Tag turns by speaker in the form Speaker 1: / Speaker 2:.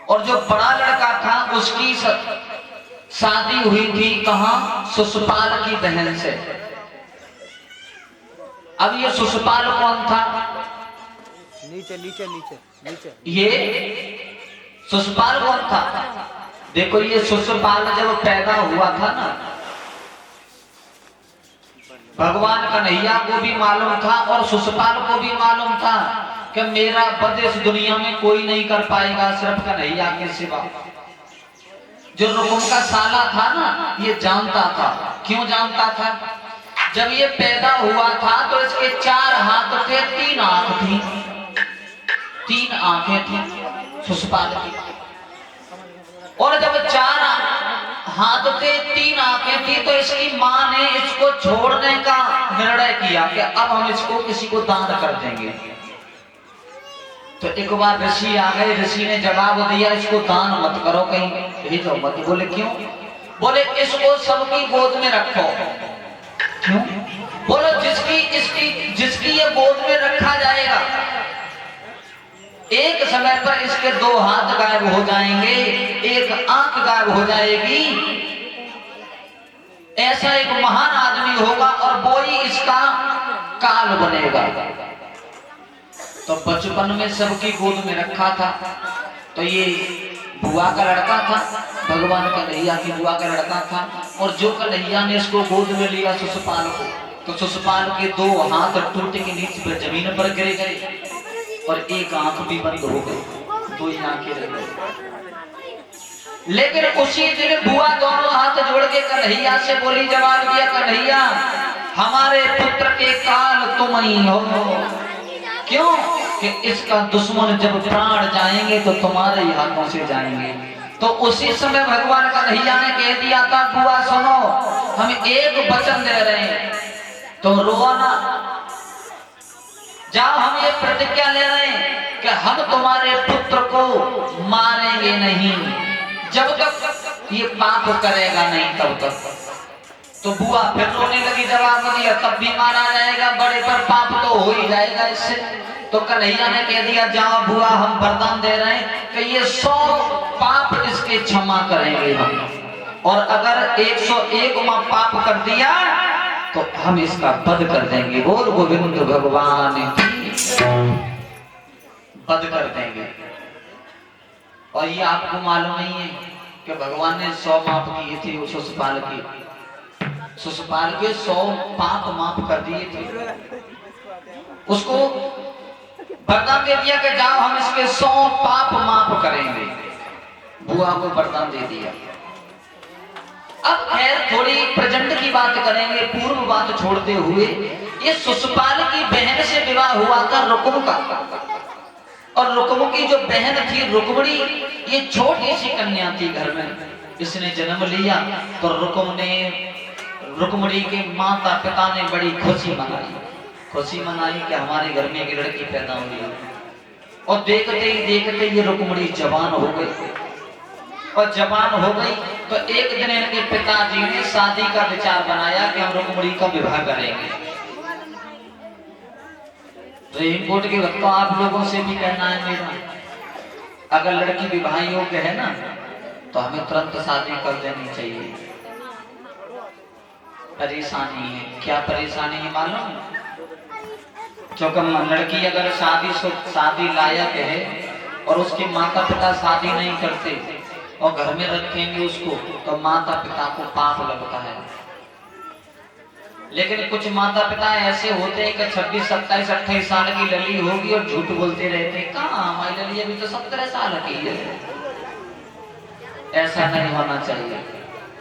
Speaker 1: और जो बड़ा लड़का था उसकी शादी हुई थी कहाँ? सुषपाल की बहन से। अब ये सुषपाल कौन था?
Speaker 2: नीचे नीचे नीचे नीचे।
Speaker 1: ये सुषपाल कौन था? देखो ये सुषपाल जब पैदा हुआ था ना, भगवान कन्हैया को भी मालूम था और सुषपाल को भी मालूम था कि मेरा वध इस दुनिया में कोई नहीं कर पाएगा सिर्फ कन्हैया के सिवा। जो रुकुम का साला था ना, ये जानता था। क्यों जानता था? जब ये पैदा हुआ था तो इसके 4 हाथ थे, 3 आंख थी, 3 आंखें थी सुषपाल की। और जब 4 हाथ थे, 3 आंखें थी, तो इसकी मां ने इसको छोड़ने का निर्णय किया कि अब हम इसको किसी को दान कर देंगे। तो एक बार ऋषि आ गए, ऋषि ने जवाब दिया इसको दान मत करो, कहीं भेजो मत। बोले क्यों? बोले इसको सबकी गोद में रखो। क्यों? बोलो जिसकी ये गोद में रखा जाएगा, एक समय पर इसके 2 हाथ गायब हो जाएंगे, एक आंख गायब हो जाएगी, ऐसा एक महान आदमी होगा और वो ही इसका काल बनेगा। तो बचपन में सबकी गोद में रखा था। तो ये बुआ का लड़का था, भगवान कन्हैया की बुआ का लड़का था। और जो कन्हैया ने इसको गोद में लिया सुषपाल को, तो सुषपाल के 2 हाथ टूट के नीचे पर जमीन पर गिर गए और एक आंख भी बंद हो गई, 2 ही आंखें रह गई। लेकिन उसी दिन बुआ दोनों हाथ जोड़ के कन्हैया से बोली, जवाब दिया, कन्हैया हमारे पुत्र के काल तुम ही हो। क्यों? कि इसका दुश्मन जब प्राण जाएंगे तो तुम्हारे ही हाथों से जाएंगे। तो उसी समय भगवान कन्हैया ने कह दिया था, बुआ सुनो, हम एक वचन दे रहे हैं, तुम रो ना, जाओ, हम ये प्रतिज्ञा ले रहे हैं कि हम तुम्हारे पुत्र को मारेंगे नहीं जब तक ये पाप करेगा नहीं तब तक। तो बुआ फिर रोने लगी, जवाब दिया तब भी मारा जाएगा, बड़े पर पाप तो हो ही जाएगा इससे। तो कन्हैया ने कह दिया, जाओ बुआ, हम वरदान दे रहे हैं कि ये 100 पाप इसके क्षमा करेंगे हम, और अगर 101 पाप कर दिया तो हम इसका वध कर देंगे। बोल गोविंद भगवान की, वध कर देंगे। और ये आपको मालूम नहीं है कि भगवान ने 100 माफ किए थे सुषपाल की, सुषपाल के 100 पाप माफ कर दिए थे। उसको वरदान दे दिया कि जाओ हम इसके 100 पाप माफ करेंगे। बुआ को वरदान दे दिया। अब खैर थोड़ी प्रेजेंट की बात करेंगे, पूर्व बात छोड़ते हुए। ये सुषपाल की बहन से विवाह हुआ था रुकुम का, और रुकुम की जो बहन थी रुक्मणी, ये छोटी सी कन्या थी घर में। इसने जन्म लिया तो रुक्मणी के माता पिता ने बड़ी खुशी मनाई कि हमारे घर में एक लड़की पैदा हुई है। और देखते ही देखते ये रुक्मणी जवान हो गई, और जवान हो गई तो एक दिन इनके पिताजी ने शादी का विचार बनाया कि हम रुक्मणी का विवाह करेंगे। रेनकोट के वक्त तो आप लोगों से भी कहना है मेरा, अगर लड़की विवाह योग्य है ना तो हमें तुरंत शादी कर देनी चाहिए। परेशानी है, क्या परेशानी है मालूम? क्योंकि लड़की अगर शादी लायक है और उसके माता पिता शादी नहीं करते और घर में रखेंगे उसको, तो माता पिता को पाप लगता है। लेकिन कुछ माता पिता ऐसे होते हैं कि 26, 27, 28 साल की लली होगी और झूठ बोलते रहते हैं, कहाँ हमारी लली अभी तो 17 साल की है। ऐसा नहीं होना चाहिए।